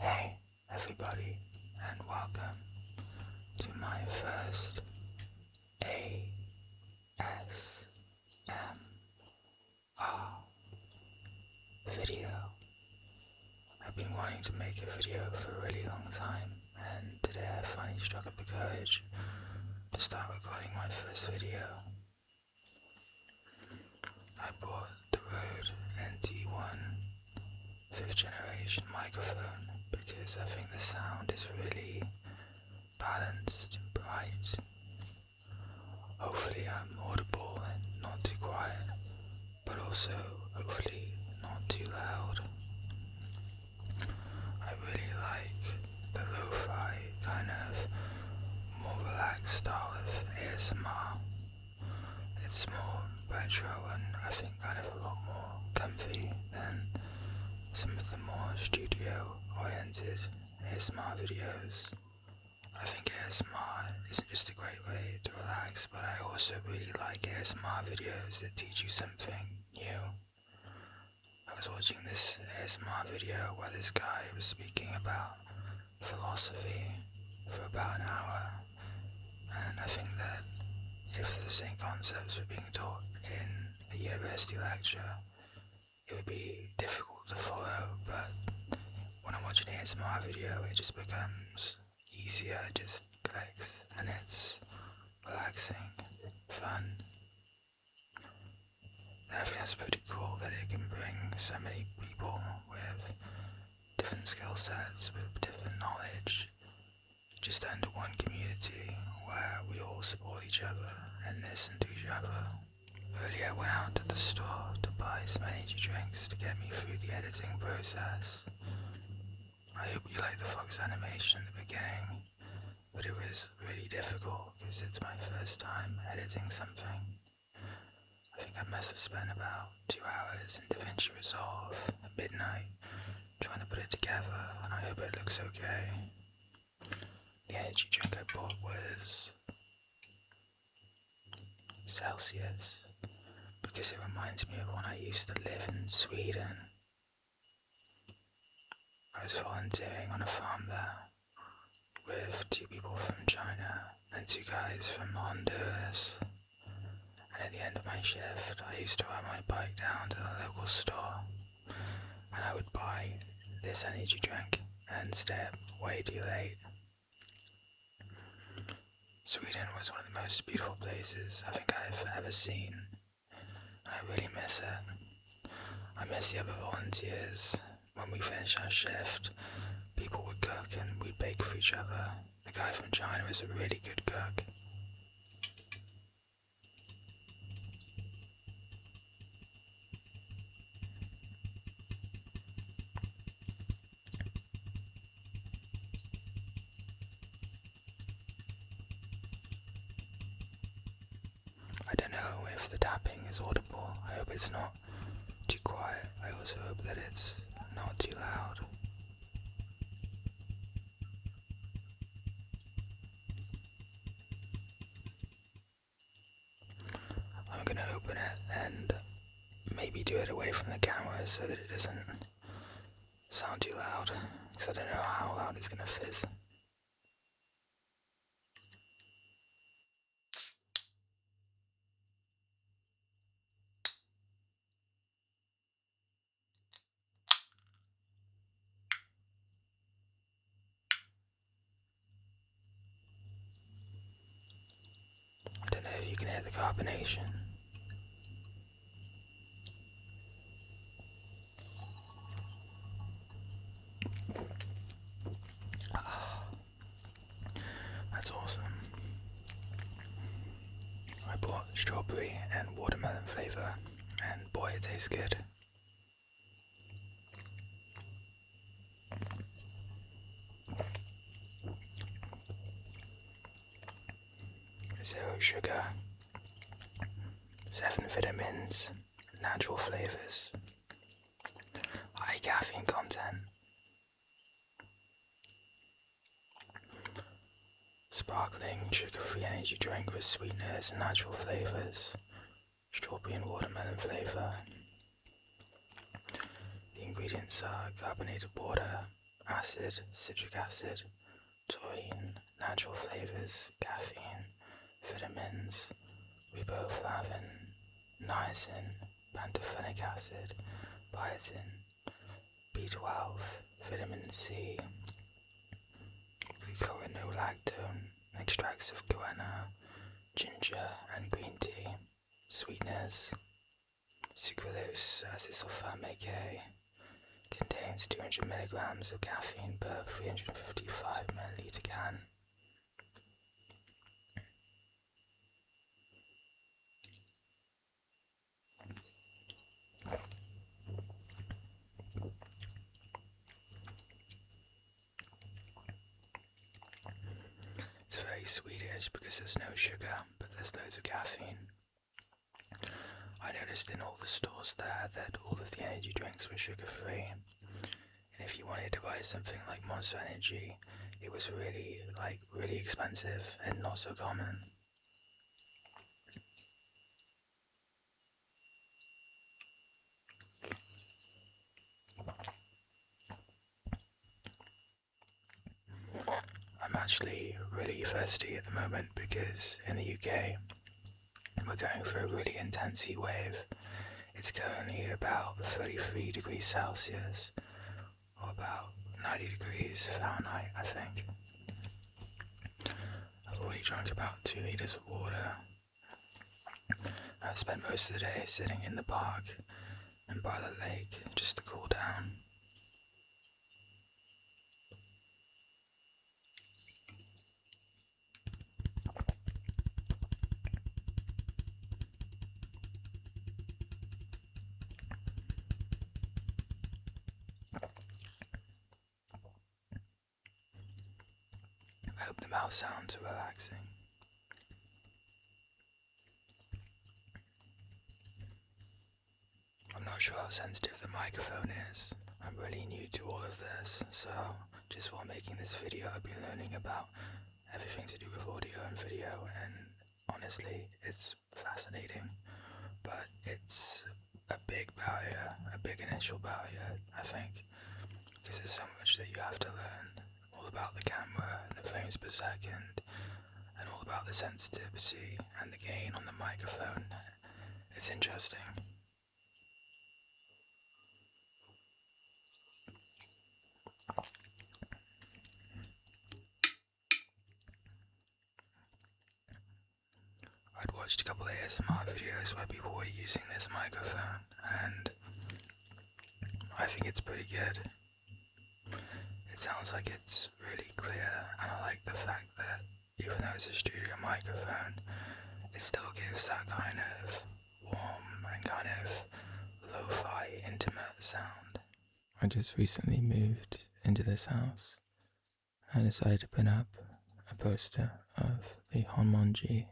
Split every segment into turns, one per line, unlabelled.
Hey everybody, and welcome to my first ASMR video. I've been wanting to make a video for a really long time, and today I finally struck up the courage to start recording my first video. I bought the Rode NT1 5th generation microphone because I think the sound is really balanced and bright. Hopefully I'm audible and not too quiet, but also hopefully not too loud. I really like the LOFI kind of more relaxed style of ASMR. It's more retro and I think kind of a lot more comfy than some of the more studio oriented ASMR videos. I think ASMR isn't just a great way to relax, but I also really like ASMR videos that teach you something new. I was watching this ASMR video where this guy was speaking about philosophy for about an hour, and I think that if the same concepts were being taught in a university lecture, it would be difficult to follow, but when I watch an ASMR video, it just becomes easier, it just clicks, and it's relaxing, fun. And I think that's pretty cool that it can bring so many people with different skill sets, with different knowledge, just under one community where we all support each other and listen to each other. Earlier I went out to the store to buy some energy drinks to get me through the editing process. I hope you like the fox animation at the beginning, but it was really difficult because it's my first time editing something. I think I must have spent about 2 hours in DaVinci Resolve at midnight trying to put it together, and I hope it looks okay. The energy drink I bought was Celsius because it reminds me of when I used to live in Sweden. I was volunteering on a farm there with 2 people from China and 2 guys from Honduras. And at the end of my shift, I used to ride my bike down to the local store and I would buy this energy drink and stay up way too late. Sweden was one of the most beautiful places I think I've ever seen, and I really miss it. I miss the other volunteers. When we finished our shift, people would cook and we'd bake for each other. The guy from China was a really good cook. I don't know if the tapping is audible. I hope it's not too quiet. I also hope that it's not too loud. I'm gonna open it and maybe do it away from the camera so that it doesn't sound too loud, because I don't know how loud it's gonna fizz. I don't know if you can hear the carbonation. That's awesome. I bought strawberry and watermelon flavor, and boy, it tastes good. Zero sugar, 7 vitamins, natural flavors, high caffeine content. Sparkling, sugar-free energy drink with sweeteners and natural flavors, strawberry and watermelon flavor. The ingredients are carbonated water, acid, citric acid, taurine, natural flavors, caffeine, vitamins, riboflavin, niacin, pantothenic acid, biotin, B12, vitamin C, glucuronolactone, extracts of guarana, ginger and green tea, sweeteners, sucralose acesulfame K, contains 200 milligrams of caffeine per 355 milliliter can. It's very Swedish because there's no sugar, but there's loads of caffeine. I noticed in all the stores there that all of the energy drinks were sugar-free. And if you wanted to buy something like Monster Energy, it was really expensive and not so common. I'm actually really thirsty at the moment because in the UK we're going for a really intense heat wave. It's currently about 33 degrees Celsius or about 90 degrees Fahrenheit, I think. I've already drunk about 2 litres of water. I've spent most of the day sitting in the park and by the lake just to cool down. I hope the mouth sounds are relaxing. I'm not sure how sensitive the microphone is. I'm really new to all of this, so just while making this video I've been learning about everything to do with audio and video, and honestly it's fascinating, but it's a big barrier, a big initial barrier, I think, because there's so much that you have to learn, all about the camera and the frames per second, and all about the sensitivity and the gain on the microphone. It's interesting. I'd watched a couple of ASMR videos where people were using this microphone, and I think it's pretty good. It sounds like it's really clear, and I like the fact that even though it's a studio microphone, it still gives that kind of warm and kind of lo-fi intimate sound. I just recently moved into this house. I decided to put up a poster of the Honmonji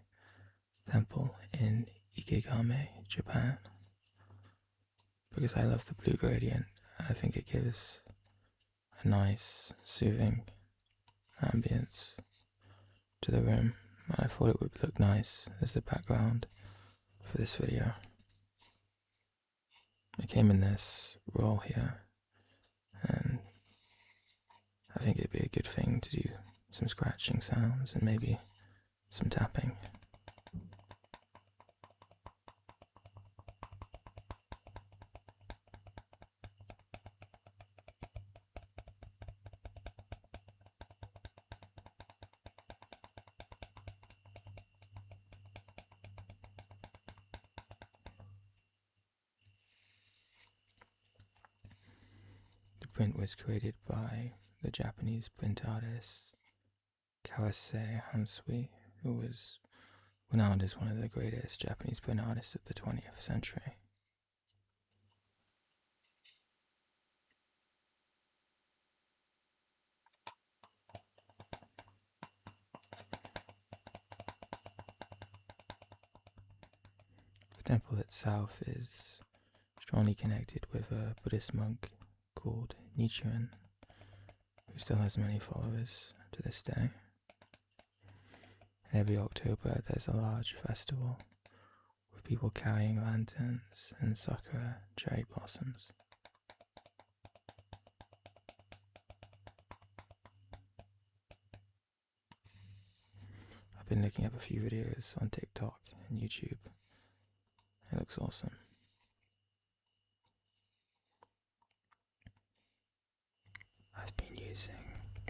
temple in Ikegame, Japan, because I love the blue gradient and I think it gives a nice, soothing ambience to the room, and I thought it would look nice as the background for this video. I came in this roll here, and I think it'd be a good thing to do some scratching sounds and maybe some tapping. The print was created by the Japanese print artist Kawase Hansui, who was renowned as one of the greatest Japanese print artists of the 20th century. The temple itself is strongly connected with a Buddhist monk called Nichiren, who still has many followers to this day. And every October there's a large festival with people carrying lanterns and sakura cherry blossoms. I've been looking up a few videos on TikTok and YouTube. It looks awesome. I've been using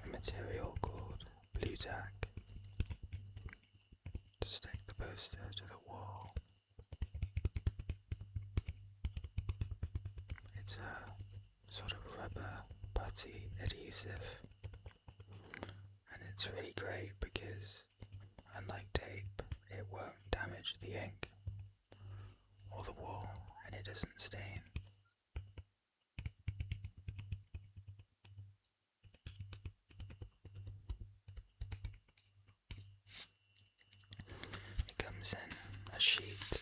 a material called blue tack to stick the poster to the wall. It's a sort of rubber putty adhesive, and it's really great because, unlike tape, it won't damage the ink or the wall, and it doesn't stain. It comes in a sheet, which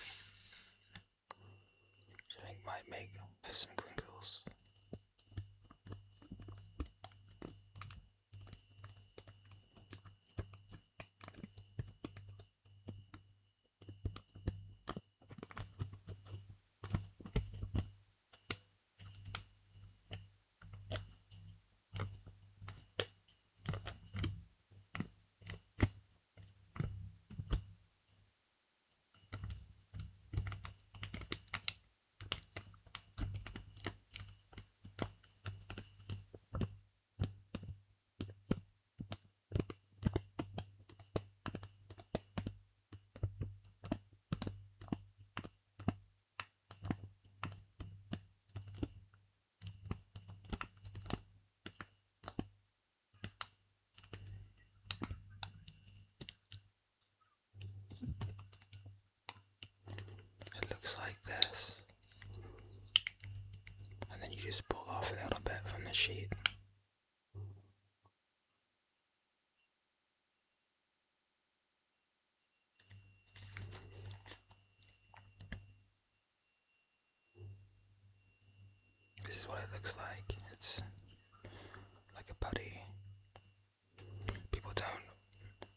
I think might make for some crinkles. It looks like this, and then you just pull off a little bit from the sheet. This is what it looks like. It's like a putty. People don't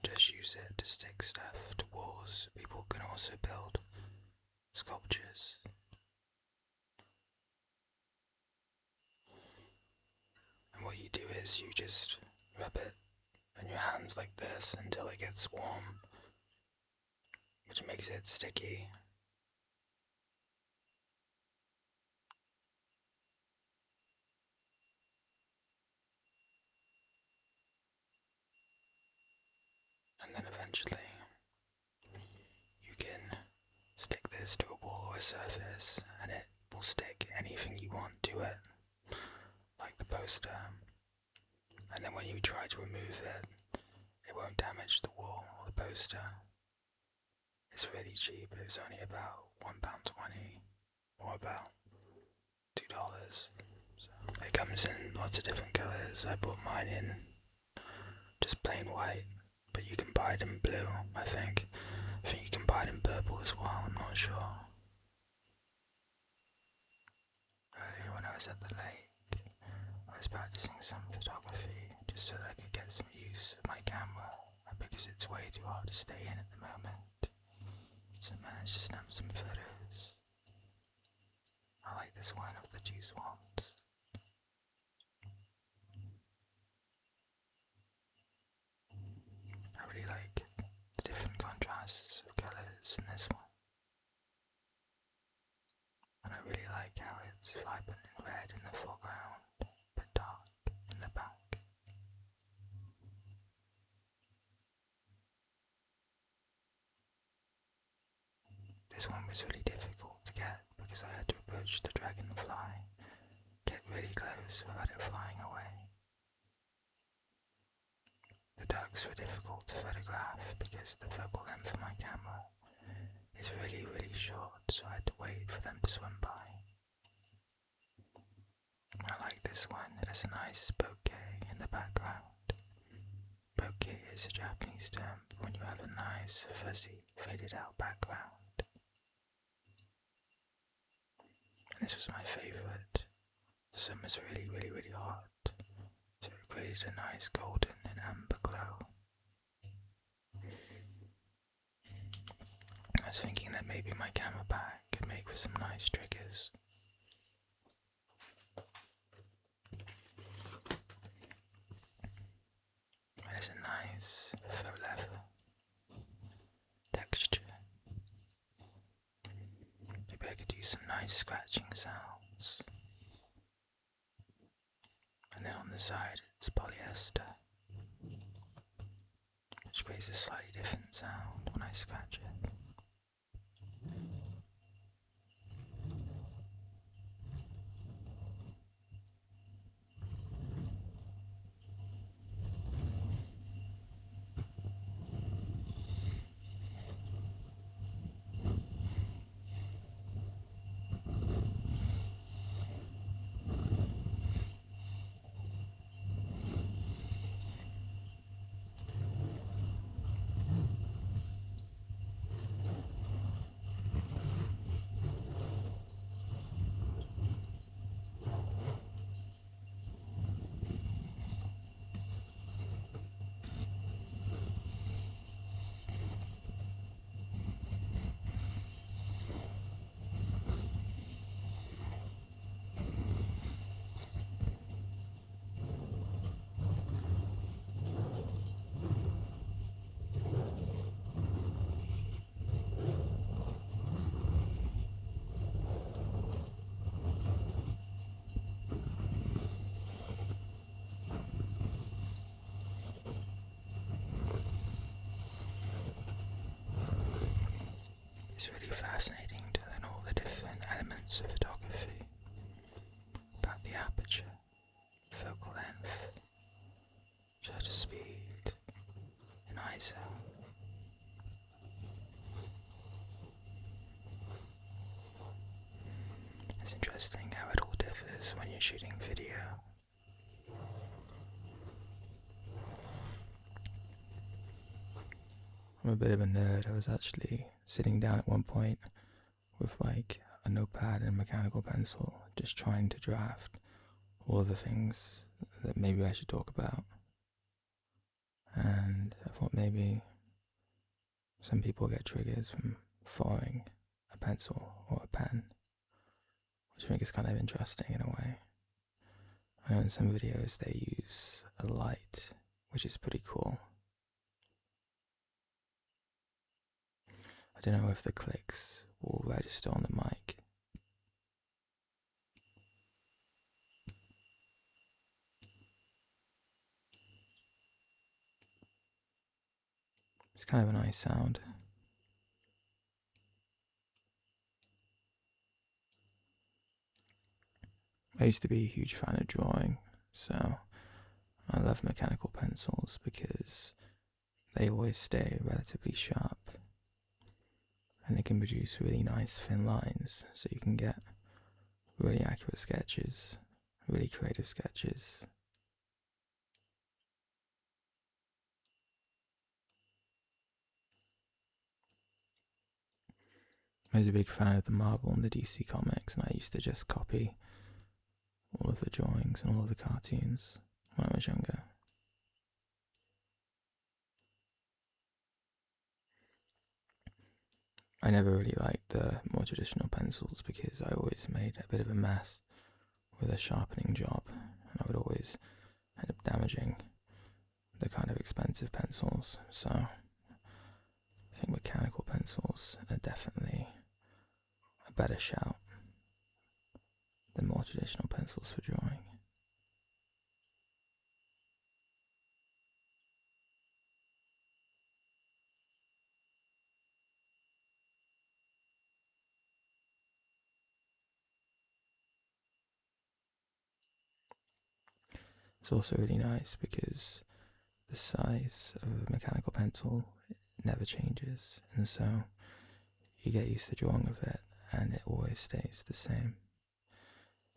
just use it to stick stuff to walls. People can also build sculptures. And what you do is you just rub it in your hands like this until it gets warm, which makes it sticky. And then eventually you can stick this to a wall or a surface, and it will stick anything you want to it, like the poster. And then when you try to remove it, it won't damage the wall or the poster. It's really cheap. It was only about £1.20 or about $2. So it comes in lots of different colours. I bought mine in just plain white, but you can buy it in blue, I think. I think you can buy it in purple as well, I'm not sure. Earlier when I was at the lake, I was practicing some photography just so that I could get some use of my camera, because it's way too hard to stay in at the moment. So I managed to snap some photos. I like this one of the two swans. I really like the different contrasts of colours in this one. And I really like how it's vibrant and red in the foreground, but dark in the back. This one was really difficult to get because I had to approach the dragonfly, get really close without it flying away. The ducks were difficult to photograph because the focal length of my camera is really, really short, so I had to wait for them to swim by. I like this one. It has a nice bouquet in the background. Bouquet is a Japanese term when you have a nice, fuzzy, faded out background. And this was my favourite. The sun was really, really, really hot, so it created a nice golden and amber glow. I was thinking that maybe my camera bag could make for some nice triggers. It is a nice faux leather some nice scratching sounds. And then on the side it's polyester, which creates a slightly different sound when I scratch it. It's really fascinating to learn all the different elements of photography, about the aperture, focal length, shutter speed, and ISO. It's interesting how it all differs when you're shooting video. I'm a bit of a nerd. I was actually sitting down at one point with like a notepad and a mechanical pencil, just trying to draft all of the things that maybe I should talk about. And I thought maybe some people get triggers from following a pencil or a pen, which I think is kind of interesting in a way. I know in some videos they use a light, which is pretty cool. I don't know if the clicks will register on the mic. It's kind of a nice sound. I used to be a huge fan of drawing, so I love mechanical pencils because they always stay relatively sharp and they can produce really nice thin lines, so you can get really accurate sketches, really creative sketches. I was a big fan of the Marvel and the DC comics, and I used to just copy all of the drawings and all of the cartoons when I was younger. I never really liked the more traditional pencils because I always made a bit of a mess with a sharpening job, and I would always end up damaging the kind of expensive pencils. So I think mechanical pencils are definitely a better shout than more traditional pencils for drawing. It's also really nice because the size of a mechanical pencil never changes, and so you get used to drawing with it and it always stays the same.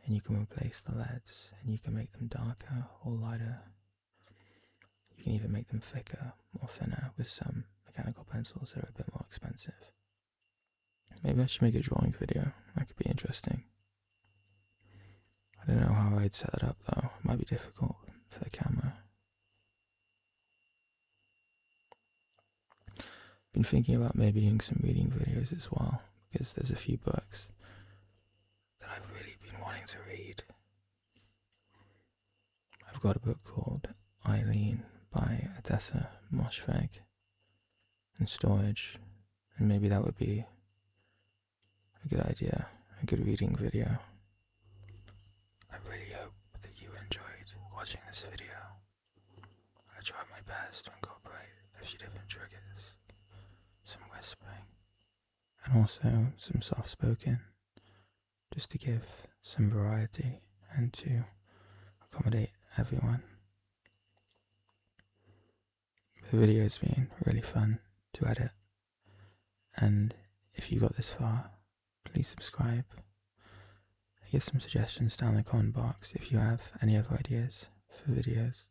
And you can replace the leads and you can make them darker or lighter. You can even make them thicker or thinner with some mechanical pencils that are a bit more expensive. Maybe I should make a drawing video, that could be interesting. I don't know how I'd set it up though, it might be difficult for the camera. Been thinking about maybe doing some reading videos as well, because there's a few books that I've really been wanting to read. I've got a book called Eileen by Atessa Moshfegh in storage, and maybe that would be a good idea.
a good reading video.
I really hope that you enjoyed watching this video. I tried my best to incorporate a few different triggers, some whispering,
And also some soft spoken, just to give some variety and to accommodate everyone. The video's been really fun to edit, and if you got this far, please subscribe. Give some suggestions down in the comment box if you have any other ideas for videos.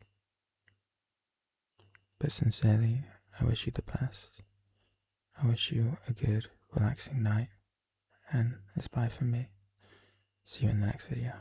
But sincerely, I wish you the best. I wish you a good, relaxing night, and it's bye from me. See you in the next video.